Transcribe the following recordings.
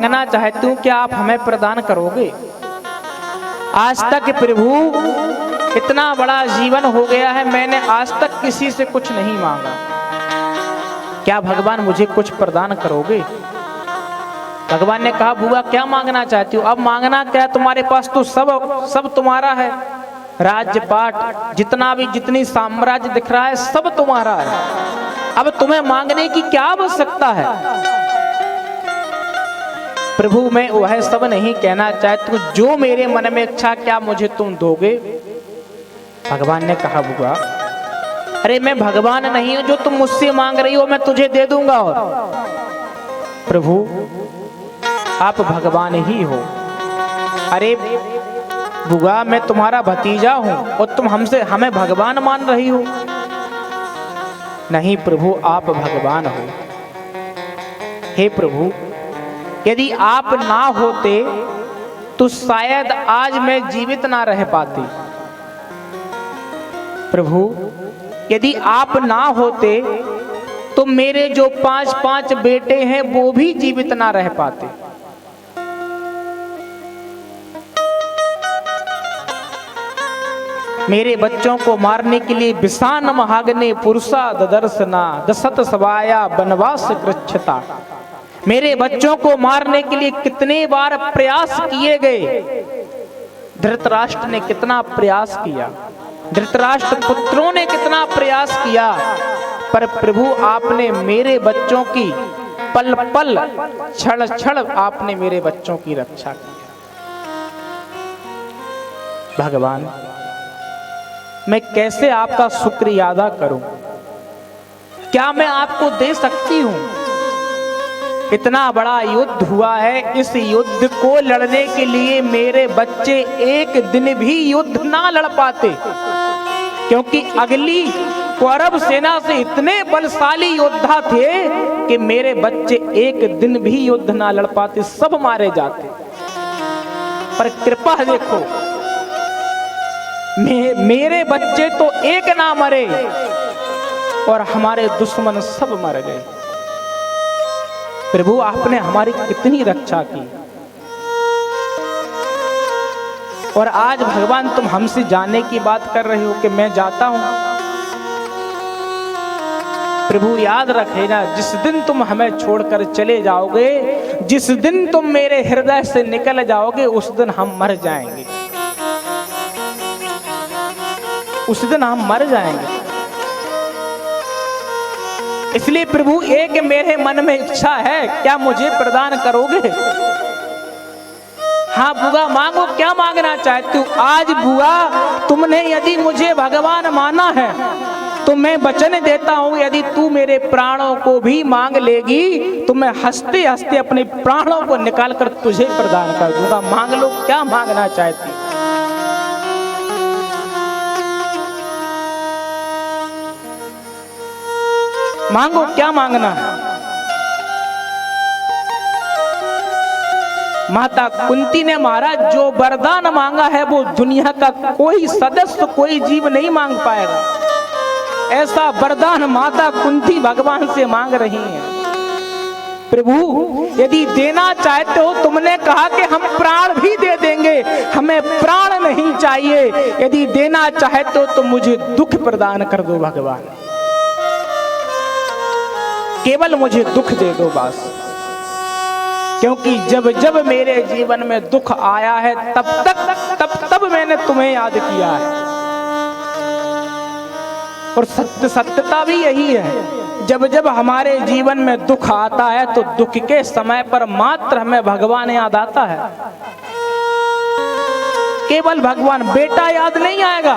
मांगना चाहती हूँ, क्या आप हमें प्रदान करोगे? आज तक प्रभु इतना बड़ा जीवन हो गया है, मैंने आज तक किसी से कुछ नहीं मांगा, क्या भगवान मुझे कुछ प्रदान करोगे? भगवान ने कहा, बुआ क्या मांगना चाहती हो? अब मांगना क्या, तुम्हारे पास तो सब तुम्हारा है, राज्य पाट जितनी साम्राज्य दिख रहा है सब तुम्हारा है, अब तुम्हें मांगने की क्या आवश्यकता है? प्रभु मैं वह सब नहीं कहना चाहती हूँ, जो मेरे मन में इच्छा, क्या मुझे तुम दोगे? भगवान ने कहा, बुआ अरे मैं भगवान नहीं हूं, जो तुम मुझसे मांग रही हो मैं तुझे दे दूंगा। और प्रभु आप भगवान ही हो। अरे बुआ मैं तुम्हारा भतीजा हूं और तुम हमें भगवान मान रही हो? नहीं प्रभु आप भगवान हो। हे प्रभु यदि आप ना होते तो शायद आज मैं जीवित ना रह पाती। प्रभु यदि आप ना होते तो मेरे जो 5 बेटे हैं वो भी जीवित ना रह पाते। मेरे बच्चों को मारने के लिए विषान महाग्ने पुरुषा ददर्शना दशत सवाया वनवास कृच्छता। मेरे बच्चों को मारने के लिए कितने बार प्रयास किए गए। धृतराष्ट्र ने कितना प्रयास किया, धृतराष्ट्र पुत्रों ने कितना प्रयास किया, पर प्रभु आपने मेरे बच्चों की पल पल क्षण क्षण आपने मेरे बच्चों की रक्षा की। भगवान मैं कैसे आपका शुक्रिया अदा करूं? क्या मैं आपको दे सकती हूं? इतना बड़ा युद्ध हुआ है, इस युद्ध को लड़ने के लिए मेरे बच्चे एक दिन भी युद्ध ना लड़ पाते, क्योंकि अगली कौरव सेना से इतने बलशाली योद्धा थे कि मेरे बच्चे एक दिन भी युद्ध ना लड़ पाते, सब मारे जाते। पर कृपा देखो, मेरे बच्चे तो एक ना मरे और हमारे दुश्मन सब मर गए। प्रभु आपने हमारी कितनी रक्षा की। और आज भगवान तुम हमसे जाने की बात कर रहे हो कि मैं जाता हूं। प्रभु याद रखेना, जिस दिन तुम हमें छोड़कर चले जाओगे, जिस दिन तुम मेरे हृदय से निकल जाओगे, उस दिन हम मर जाएंगे, उस दिन हम मर जाएंगे। इसलिए प्रभु एक मेरे मन में इच्छा है, क्या मुझे प्रदान करोगे? हाँ बुआ मांगो, क्या मांगना चाहती हूँ? आज बुआ तुमने यदि मुझे भगवान माना है तो मैं वचन देता हूँ, यदि तू मेरे प्राणों को भी मांग लेगी तो मैं हंसते हंसते अपने प्राणों को निकाल कर तुझे प्रदान कर दूंगा। मांग लो, क्या मांगना चाहती? मांगो, क्या मांगना है? माता कुंती ने महाराज जो वरदान मांगा है वो दुनिया का कोई सदस्य, कोई जीव नहीं मांग पाएगा। ऐसा वरदान माता कुंती भगवान से मांग रही हैं। प्रभु यदि देना चाहते हो, तुमने कहा कि हम प्राण भी दे देंगे, हमें प्राण नहीं चाहिए। यदि देना चाहते हो तो मुझे दुख प्रदान कर दो भगवान, केवल मुझे दुख दे दो बस। क्योंकि जब जब मेरे जीवन में दुख आया है तब मैंने तुम्हें याद किया है। और सत्यता भी यही है, जब जब हमारे जीवन में दुख आता है तो दुख के समय पर मात्र हमें भगवान याद आता है, केवल भगवान। बेटा याद नहीं आएगा,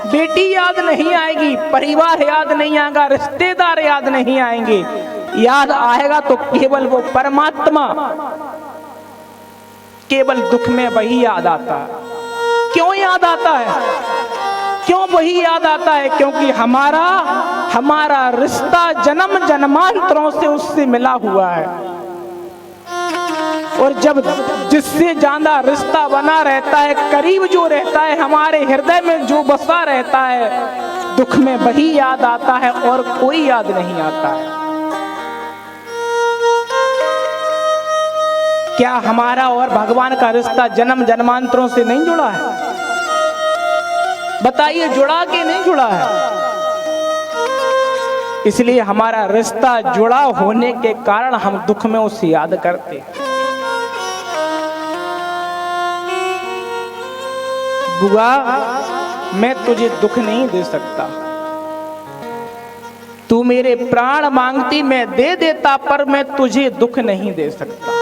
बेटी याद नहीं आएगी, परिवार याद नहीं आएगा, रिश्तेदार याद नहीं आएंगे। याद आएगा तो केवल वो परमात्मा, केवल दुख में वही याद आता है। क्यों याद आता है? क्यों वही याद आता है? क्योंकि हमारा रिश्ता जन्म जन्मांतरों से उससे मिला हुआ है। और जब जिससे ज्यादा रिश्ता बना रहता है, करीब जो रहता है, हमारे हृदय में जो बसा रहता है, दुख में वही याद आता है और कोई याद नहीं आता है। क्या हमारा और भगवान का रिश्ता जन्म जन्मांतरों से नहीं जुड़ा है? बताइए, जुड़ा कि नहीं जुड़ा है? इसलिए हमारा रिश्ता जुड़ा होने के कारण हम दुख में उसे याद करते हैं। बुआ, मैं तुझे दुख नहीं दे सकता। तू मेरे प्राण मांगती मैं दे देता, पर मैं तुझे दुख नहीं दे सकता।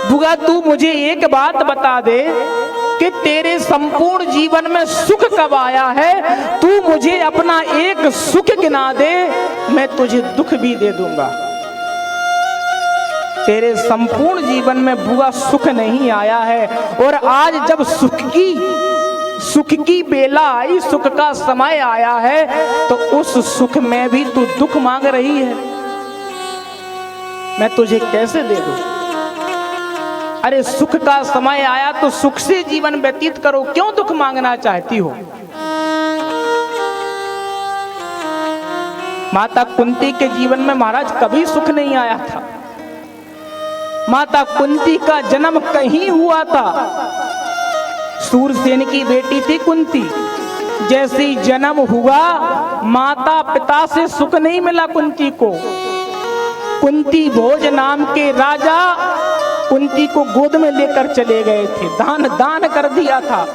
बुआ, तू मुझे एक बात बता दे कि तेरे संपूर्ण जीवन में सुख कब आया है? तू मुझे अपना एक सुख गिना दे, मैं तुझे दुख भी दे दूंगा। तेरे संपूर्ण जीवन में बुआ सुख नहीं आया है, और आज जब सुख की बेला आई, सुख का समय आया है, तो उस सुख में भी तू दुख मांग रही है। मैं तुझे कैसे दे दूं? अरे सुख का समय आया तो सुख से जीवन व्यतीत करो, क्यों दुख मांगना चाहती हो? माता कुंती के जीवन में महाराज कभी सुख नहीं आया था। माता कुंती का जन्म कहीं हुआ था। सूरसेन की बेटी थी कुंती। जैसे ही जन्म हुआ, माता पिता से सुख नहीं मिला कुंती को। कुंती भोज नाम के राजा कुंती को गोद में लेकर चले गए थे, दान कर दिया था।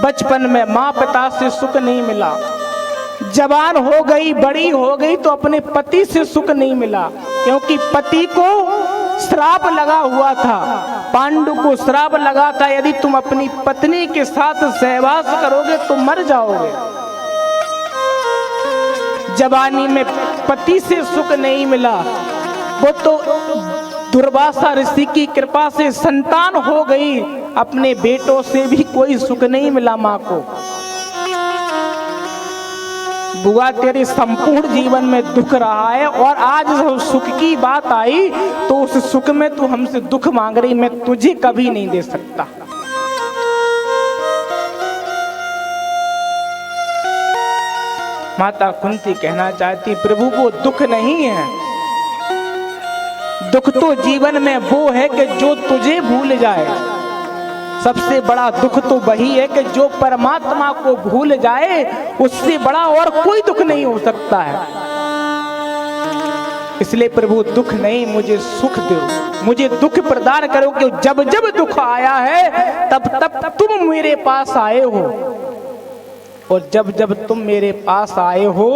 बचपन में माँ पिता से सुख नहीं मिला। जवान हो गई, बड़ी हो गई, तो अपने पति से सुख नहीं मिला, क्योंकि पति को श्राप लगा हुआ था। पांडु को श्राप लगा था, यदि तुम अपनी पत्नी के साथ सहवास करोगे तो मर जाओगे। जवानी में पति से सुख नहीं मिला, वो तो दुर्वासा ऋषि की कृपा से संतान हो गई। अपने बेटों से भी कोई सुख नहीं मिला माँ को। बुआ, तेरे संपूर्ण जीवन में दुख रहा है, और आज जब सुख की बात आई तो उस सुख में तू हमसे दुख मांग रही। मैं तुझे कभी नहीं दे सकता। माता कुंती कहना चाहती, प्रभु वो दुख नहीं है। दुख तो जीवन में वो है कि जो तुझे भूल जाए। सबसे बड़ा दुख तो वही है कि जो परमात्मा को भूल जाए, उससे बड़ा और कोई दुख नहीं हो सकता है। इसलिए प्रभु दुख नहीं, मुझे सुख दो, मुझे दुख प्रदान करो कि जब जब दुख आया है तब तब तुम मेरे पास आए हो, और जब जब तुम मेरे पास आए हो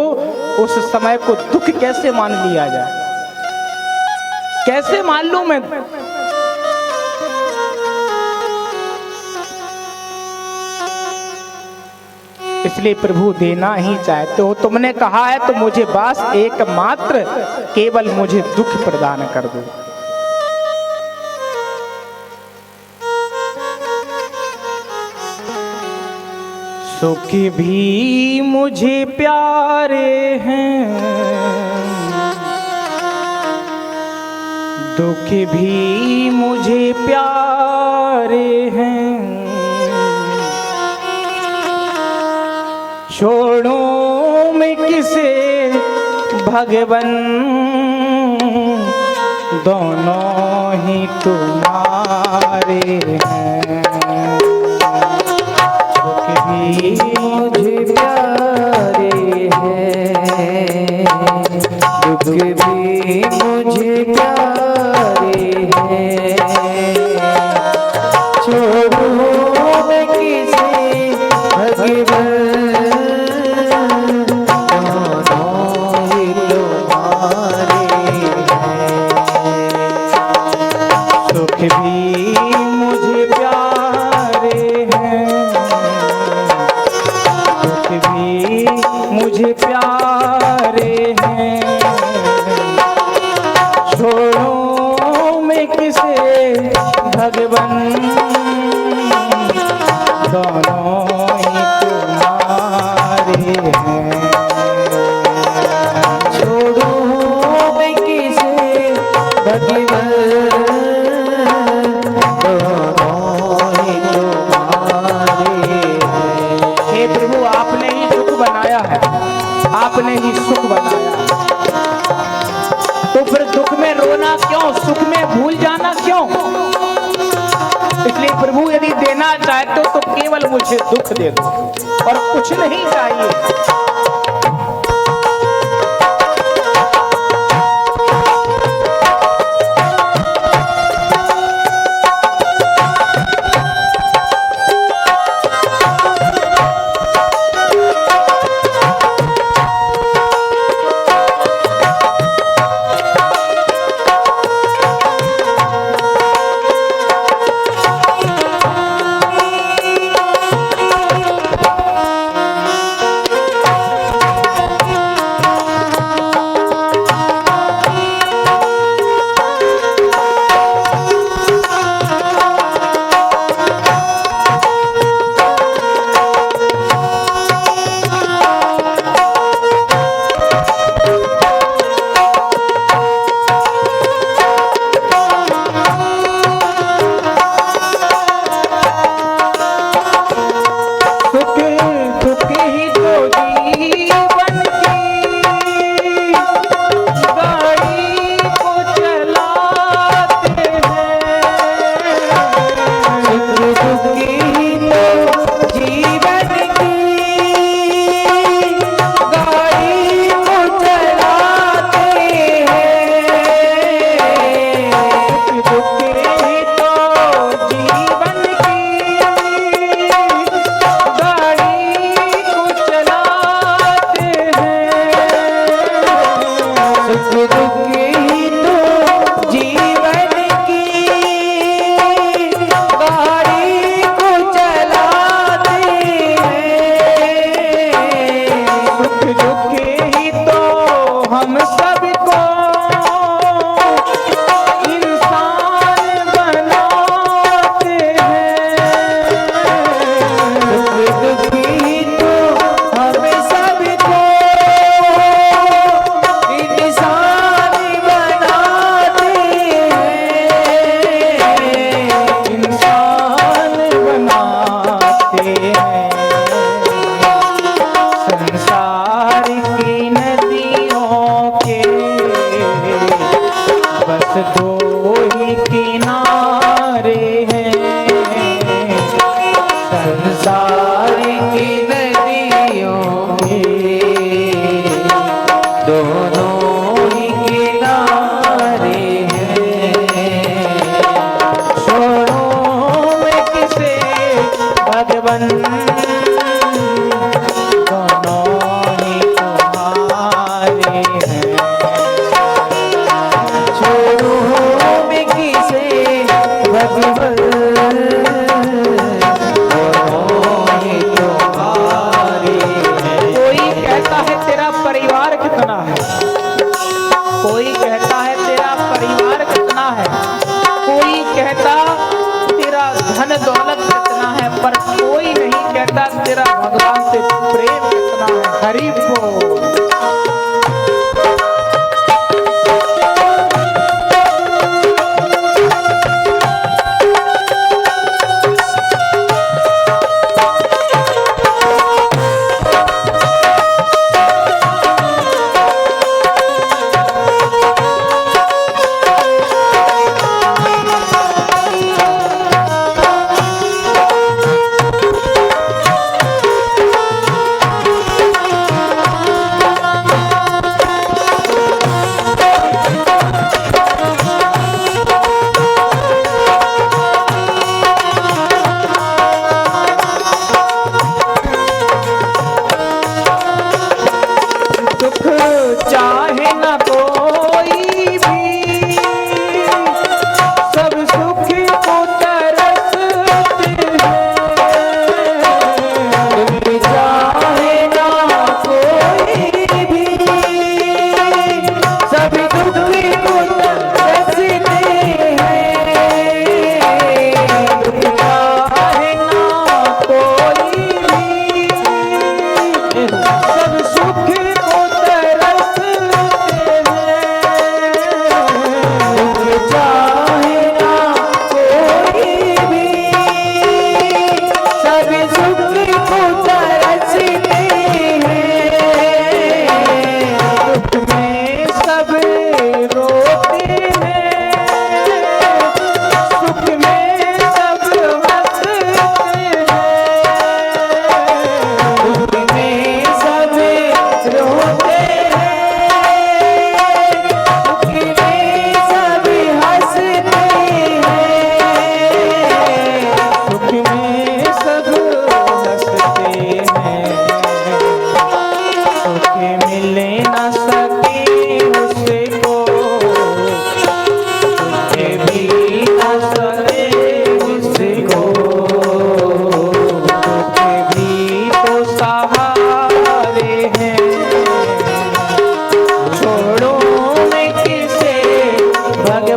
उस समय को दुख कैसे मान लिया जाए? कैसे मान लूं मैं? इसलिए प्रभु देना ही चाहते हो। तुमने कहा है तो मुझे बस एकमात्र केवल मुझे दुख प्रदान कर दो। सुख भी मुझे प्यारे हैं, दुख भी मुझे प्यारे हैं। छोड़ो मैं किसे भगवन, दोनों ही तुम्हारे हैं। सुख भी मुझे प्यारे हैं, दुख भी मुझे प्यारे हैं। छोड़ो मैं किसे भगवन, मुझे प्यारे हैं। छोड़ो मैं किसे भगवन, दोनों ही तुम्हारे हैं। छोड़ो मैं किसे भगवन, दोनों ही तुम्हारे हैं। हे प्रभु, आपने ही दुख बनाया है, आपने ही सुख बनाया, तो फिर दुख में खोना क्यों, सुख में भूल जाना क्यों। इसलिए प्रभु यदि देना चाहते हो तो केवल मुझे दुख दे दो और कुछ नहीं चाहिए।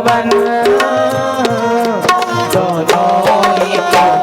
भगवान दोनों ही तुम्हारे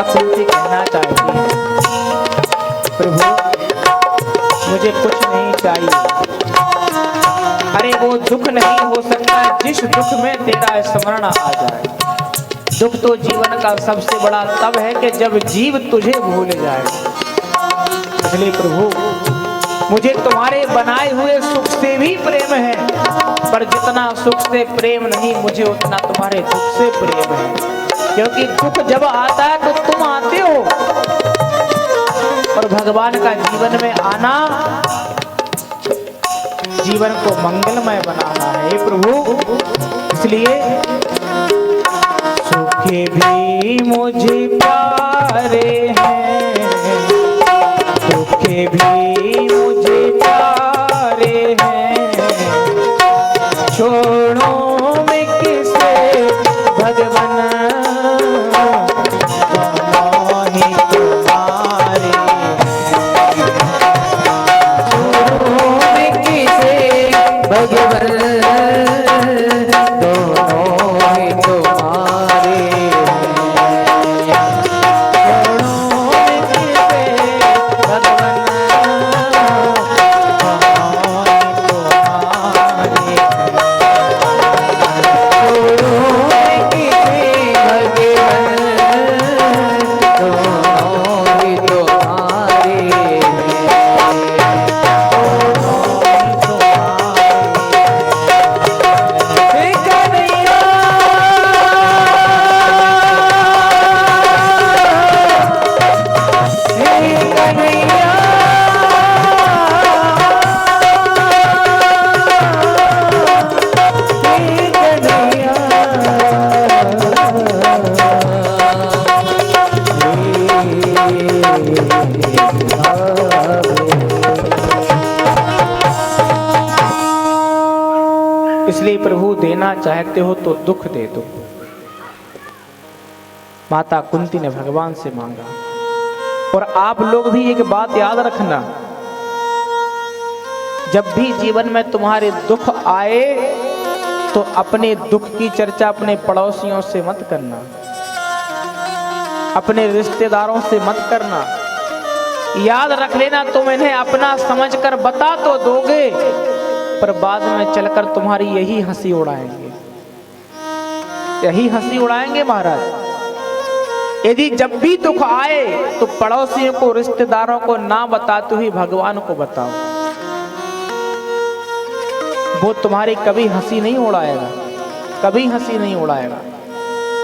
कुंती कहना चाहती है, प्रभु मुझे कुछ नहीं चाहिए। अरे वो दुख नहीं हो सकता जिस दुख में तेरा स्मरण आ जाए। दुख तो जीवन का सबसे बड़ा तब है कि जब जीव तुझे भूल जाए। इसलिए प्रभु मुझे तुम्हारे बनाए हुए सुख से भी प्रेम है, पर जितना सुख से प्रेम नहीं मुझे उतना तुम्हारे दुख से प्रेम है। क्योंकि दुख जब आता है तो तुम आते हो, और भगवान का जीवन में आना जीवन को मंगलमय बनाना है प्रभु। इसलिए सुखे भी मुझे प्यारे हैं, दुखे भी मुझे प्यारे हैं, छोड़ो मैं किसे भगवान इसलिए प्रभु देना चाहते हो तो दुख दे दो। माता कुंती ने भगवान से मांगा। और आप लोग भी एक बात याद रखना, जब भी जीवन में तुम्हारे दुख आए तो अपने दुख की चर्चा अपने पड़ोसियों से मत करना, अपने रिश्तेदारों से मत करना। याद रख लेना, तुम इन्हें अपना समझकर बता तो दोगे, पर बाद में चलकर तुम्हारी यही हंसी उड़ाएंगे, यही हंसी उड़ाएंगे महाराज। यदि जब भी दुख आए तो पड़ोसियों को, रिश्तेदारों को ना बताते हुए भगवान को बताओ। वो तुम्हारी कभी हंसी नहीं उड़ाएगा, कभी हंसी नहीं उड़ाएगा।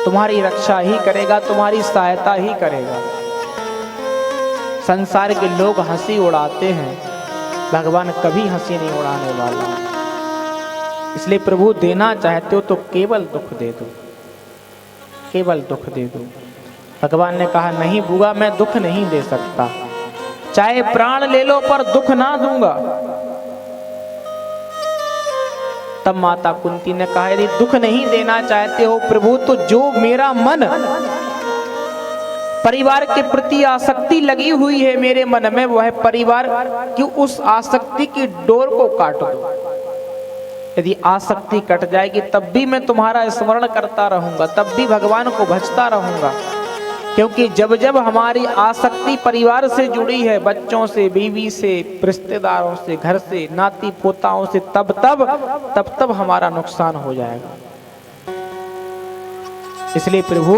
तुम्हारी रक्षा ही करेगा, तुम्हारी सहायता ही करेगा। संसार के लोग हंसी उड़ाते हैं, भगवान कभी हंसी नहीं उड़ाने वाला। इसलिए प्रभु देना चाहते हो तो केवल दुख दे दो, केवल दुख दे दो। भगवान ने कहा नहीं बुआ, मैं दुख नहीं दे सकता, चाहे प्राण ले लो पर दुख ना दूंगा। तब माता कुंती ने कहा यदि दुख नहीं देना चाहते हो प्रभु, तो जो मेरा मन परिवार के प्रति आसक्ति लगी हुई है मेरे मन में, वह परिवार की उस आसक्ति की डोर को काट दो। यदि आसक्ति कट जाएगी तब भी मैं तुम्हारा स्मरण करता रहूंगा, तब भी भगवान को भजता रहूंगा। क्योंकि जब जब हमारी आसक्ति परिवार से जुड़ी है, बच्चों से, बीवी से, रिश्तेदारों से, घर से, नाती पोताओं से, तब हमारा नुकसान हो जाएगा। इसलिए प्रभु,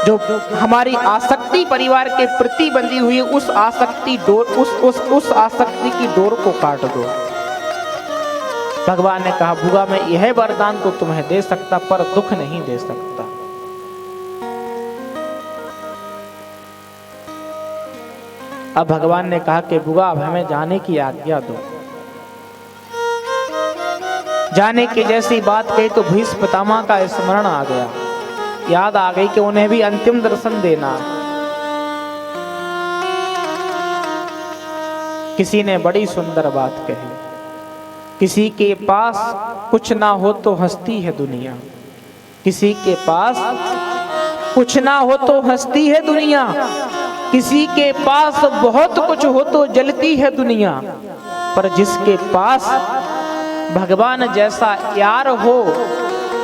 जो हमारी आसक्ति परिवार के प्रति बंधी हुई है, उस आसक्ति डोर उस आसक्ति की डोर को काट दो। भगवान ने कहा, भुगा मैं यह वरदान तो तुम्हें दे सकता, पर दुख नहीं दे सकता। अब भगवान ने कहा कि भुगा अब हमें जाने की आज्ञा दो। जाने की जैसी बात कही तो भीष्म पितामह का स्मरण आ गया, याद आ गई कि उन्हें भी अंतिम दर्शन देना। किसी ने बड़ी सुंदर बात कही, किसी के पास कुछ ना हो तो हंसती है दुनिया, किसी के पास कुछ ना हो तो हंसती है दुनिया, किसी के पास बहुत कुछ हो तो जलती है दुनिया, पर जिसके पास भगवान जैसा यार हो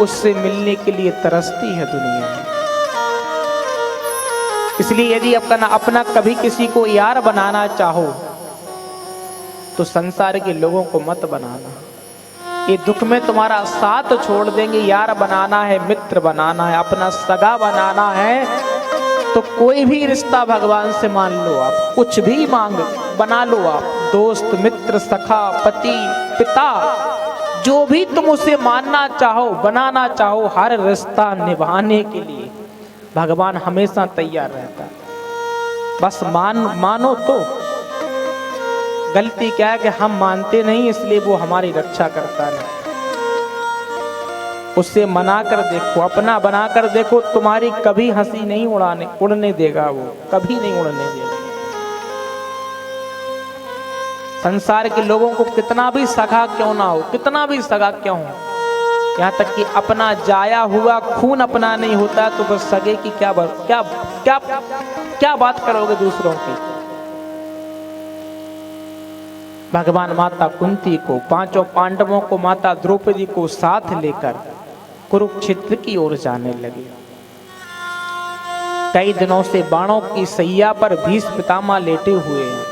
उससे मिलने के लिए तरसती है दुनिया। इसलिए यदि अपना कभी किसी को यार बनाना चाहो तो संसार के लोगों को मत बनाना। ये दुख में तुम्हारा साथ छोड़ देंगे। यार बनाना है, मित्र बनाना है, अपना सगा बनाना है तो कोई भी रिश्ता भगवान से मान लो, आप कुछ भी मांग बना लो, आप दोस्त, मित्र, सखा, पति, पिता, जो भी तुम उसे मानना चाहो, बनाना चाहो, हर रिश्ता निभाने के लिए भगवान हमेशा तैयार रहता है। बस मानो तो। गलती क्या है कि हम मानते नहीं, इसलिए वो हमारी रक्षा करता नहीं। उससे मना कर देखो, अपना बना कर देखो, तुम्हारी कभी हंसी नहीं उड़ने देगा, वो कभी नहीं उड़ने देगा। संसार के लोगों को कितना भी सगा क्यों ना हो, कितना भी सगा क्यों हो, यहाँ तक कि अपना जाया हुआ खून अपना नहीं होता तो बस सगे की क्या बात करोगे दूसरों की। भगवान माता कुंती को, पांचों पांडवों को, माता द्रौपदी को साथ लेकर कुरुक्षेत्र की ओर जाने लगे। कई दिनों से बाणों की सैया पर भीष्म पितामह लेटे हुए हैं,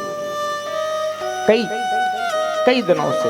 कई दिनों से।